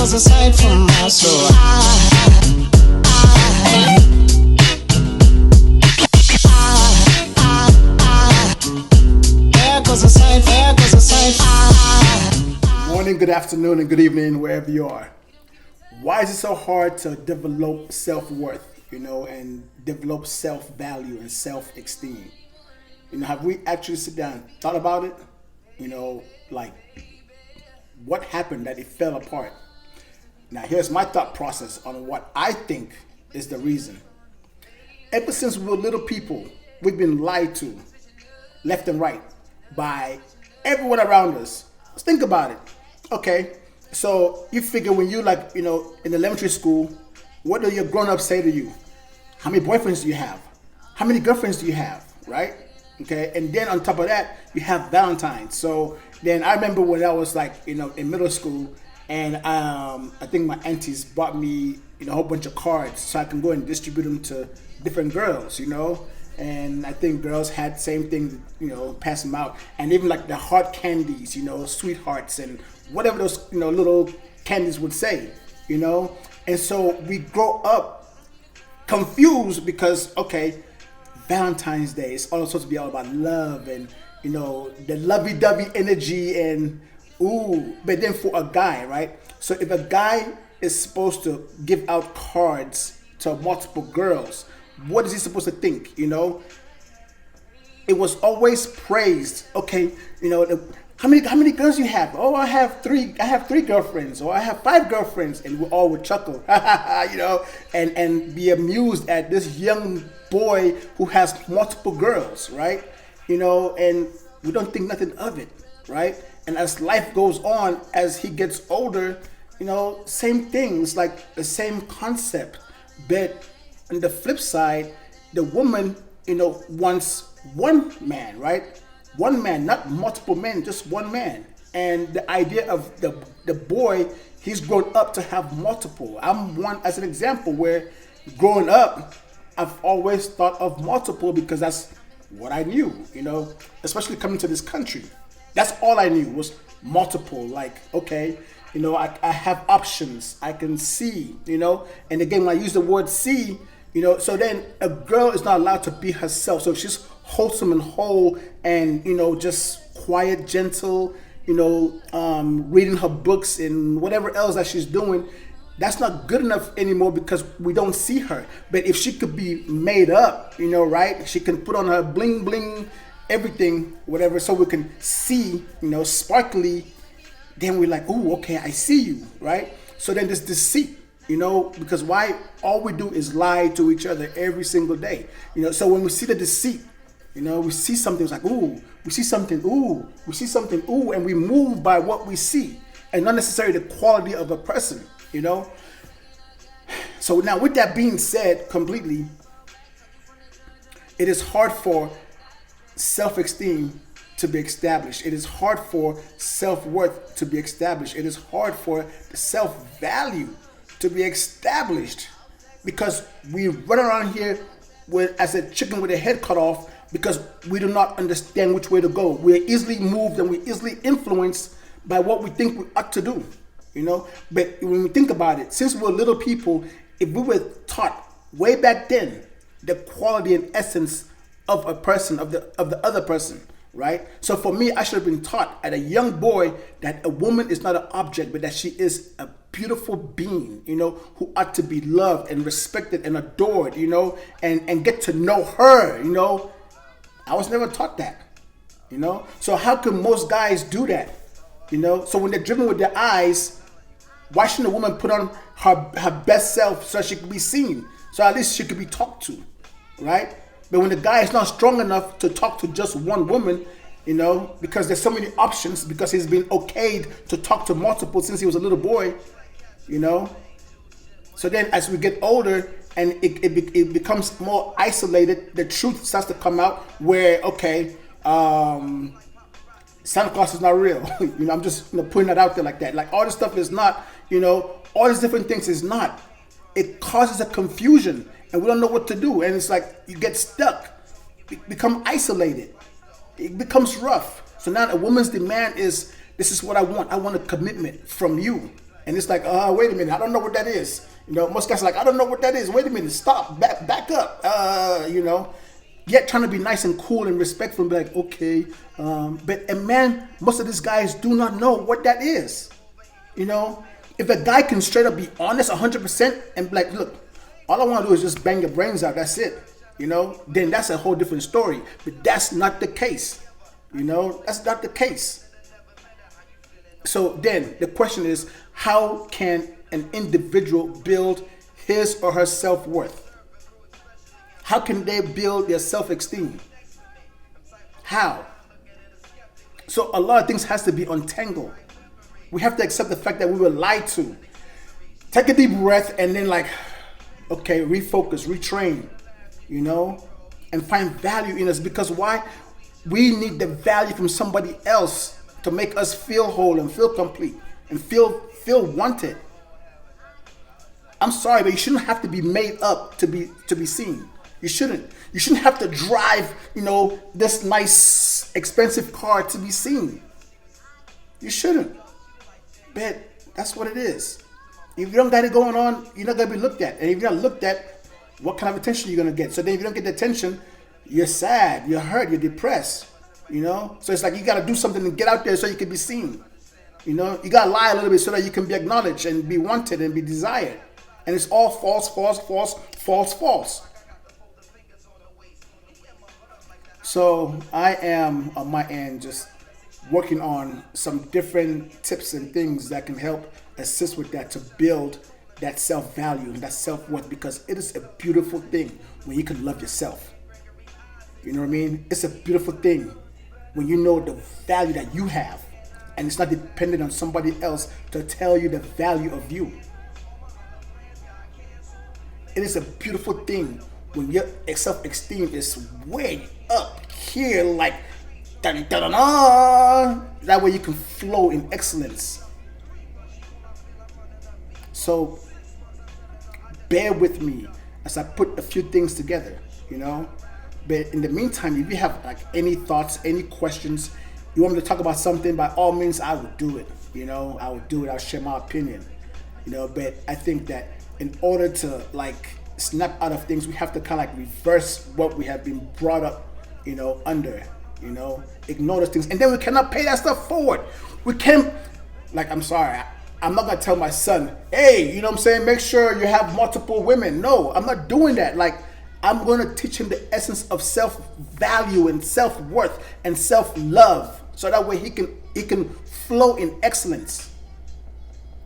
goes aside from my soul. There goes aside. Morning, good afternoon, and good evening, wherever you are. Why is it so hard to develop self-worth, and develop self-value and self-esteem? Have we actually sit down and thought about it? Like what happened that it fell apart? Now, here's my thought process on what I think is the reason. Ever since we were little people, we've been lied to left and right by everyone around us. Let's think about it. Okay, so you figure when you in elementary school, what do your grown-ups say to you? How many boyfriends do you have? How many girlfriends do you have, right? Okay, and then on top of that, you have Valentines. So then I remember when I was in middle school, and I think my aunties bought me a whole bunch of cards so I can go and distribute them to different girls, and I think girls had the same thing, pass them out, and even like the heart candies, sweethearts and whatever those little candies would say, and so we grow up confused because Valentine's Day is all supposed to be all about love and the lovey-dovey energy and but then for a guy, right? So if a guy is supposed to give out cards to multiple girls, what is he supposed to think? It was always praised. How many girls you have? Oh, I have three girlfriends, or I have 5 girlfriends, and we all would chuckle, and be amused at this young boy who has multiple girls, right? And we don't think nothing of it, right? And as life goes on, as he gets older, same things, like the same concept, but on the flip side, the woman, wants one man, right? One man, not multiple men, just one man. And the idea of the boy, he's grown up to have multiple. I'm one as an example where growing up, I've always thought of multiple because that's what I knew, especially coming to this country. That's all I knew was multiple. I have options. I can see, and again, when I use the word see, so then a girl is not allowed to be herself. So if she's wholesome and whole and, just quiet, gentle, reading her books and whatever else that she's doing, that's not good enough anymore because we don't see her. But if she could be made up, right? She can put on her bling bling, everything, whatever, so we can see, sparkly, then we're like, oh, okay, I see you, right? So then there's deceit. Because why? All we do is lie to each other every single day. So when we see the deceit, we see something, it's like, ooh, we see something, ooh, and we move by what we see and not necessarily the quality of a person, So now with that being said completely, it is hard for self-esteem to be established. It is hard for self-worth to be established. It is hard for self-value to be established because we run around here as a chicken with a head cut off because we do not understand which way to go. We're easily moved and we're easily influenced by what we think we ought to do, But when we think about it, since we're little people, if we were taught way back then the quality and essence of a person, of the other person, right? So for me, I should have been taught at a young boy that a woman is not an object, but that she is a beautiful being, who ought to be loved and respected and adored, and get to know her, I was never taught that, So how can most guys do that, So when they're driven with their eyes, why shouldn't a woman put on her best self so she can be seen? So at least she could be talked to, right? But when the guy is not strong enough to talk to just one woman, because there's so many options, because he's been okayed to talk to multiple since he was a little boy, So then as we get older and it becomes more isolated, the truth starts to come out where, Santa Claus is not real. I'm just putting that out there like that. Like all this stuff is not, all these different things is not. It causes a confusion and we don't know what to do. And it's like you get stuck, become isolated. It becomes rough. So now a woman's demand is, this is what I want. I want a commitment from you. And it's like, wait a minute, I don't know what that is. You know, most guys are like, I don't know what that is. Wait a minute, stop, back up. You know, yet trying to be nice and cool and respectful and be like, okay. But a man, most of these guys do not know what that is. You know, if a guy can straight up be honest 100% and be like, look, all I want to do is just bang your brains out. That's it. You know, then that's a whole different story. But that's not the case. You know, that's not the case. So then the question is, how can an individual build his or her self-worth? How can they build their self-esteem? How? So a lot of things has to be untangled. We have to accept the fact that we were lied to. Take a deep breath and then like, okay, refocus, retrain, you know, and find value in us. Because why? We need the value from somebody else to make us feel whole and feel complete and feel wanted. I'm sorry, but you shouldn't have to be made up to be seen. You shouldn't. You shouldn't have to drive, you know, this nice, expensive car to be seen. You shouldn't. But that's what it is. If you don't got it going on, you're not gonna be looked at. And if you're not looked at, what kind of attention you're gonna get? So then if you don't get the attention, you're sad, you're hurt, you're depressed. You know? So it's like you gotta do something to get out there so you can be seen. You know, you gotta lie a little bit so that you can be acknowledged and be wanted and be desired. And it's all false, false, false, false, false. So I am on my end just working on some different tips and things that can help assist with that to build that self-value and that self-worth, because it is a beautiful thing when you can love yourself. You know what I mean? It's a beautiful thing when you know the value that you have and it's not dependent on somebody else to tell you the value of you. It is a beautiful thing when your self-esteem is way up here, like da-da-da-da-da. That way you can flow in excellence. So bear with me as I put a few things together, you know. But in the meantime, if you have like any thoughts, any questions, you want me to talk about something, by all means, I would do it. You know, I would do it. I'll share my opinion. You know, but I think that in order to like snap out of things, we have to kind of like reverse what we have been brought up, you know, under, you know, ignore those things. And then we cannot pay that stuff forward. We can't, like, I'm sorry, I'm not going to tell my son, hey, you know what I'm saying, make sure you have multiple women. No, I'm not doing that. Like, I'm going to teach him the essence of self-value and self-worth and self-love, so that way he can flow in excellence.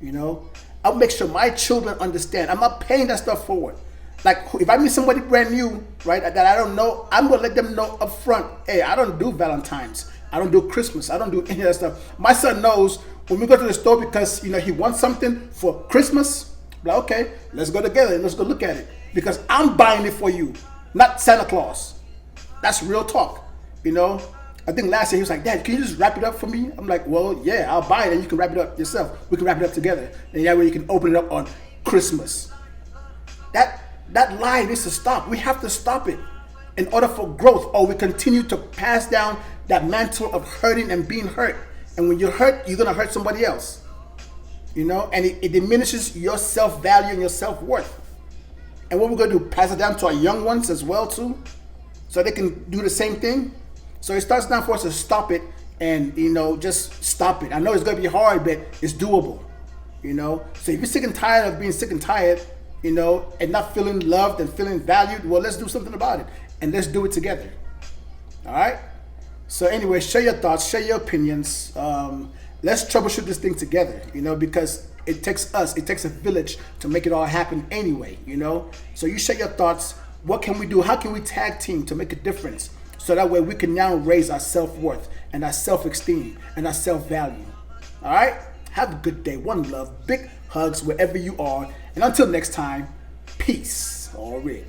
You know, I'll make sure my children understand. I'm not paying that stuff forward. Like, if I meet somebody brand new, right, that I don't know, I'm going to let them know up front, hey, I don't do Valentines. I don't do Christmas. I don't do any of that stuff. My son knows when we go to the store because, you know, he wants something for Christmas. Like, okay, let's go together and let's go look at it. Because I'm buying it for you, not Santa Claus. That's real talk, you know. I think last year he was like, Dad, can you just wrap it up for me? I'm like, well, yeah, I'll buy it and you can wrap it up yourself. We can wrap it up together. And that way you can open it up on Christmas. That lie needs to stop. We have to stop it in order for growth, or we continue to pass down that mantle of hurting and being hurt. And when you're hurt, you're going to hurt somebody else. You know, and it diminishes your self-value and your self-worth. And what we're going to do, pass it down to our young ones as well too, so they can do the same thing. So it starts now for us to stop it and, you know, just stop it. I know it's going to be hard, but it's doable, you know. So if you're sick and tired of being sick and tired, you know, and not feeling loved and feeling valued, well, let's do something about it. And let's do it together. All right? So anyway, share your thoughts, share your opinions. Let's troubleshoot this thing together, you know, because it takes a village to make it all happen anyway, you know. So you share your thoughts. What can we do? How can we tag team to make a difference? So that way we can now raise our self-worth and our self-esteem and our self-value. All right? Have a good day. One love. Big hugs wherever you are. And until next time, peace. All right.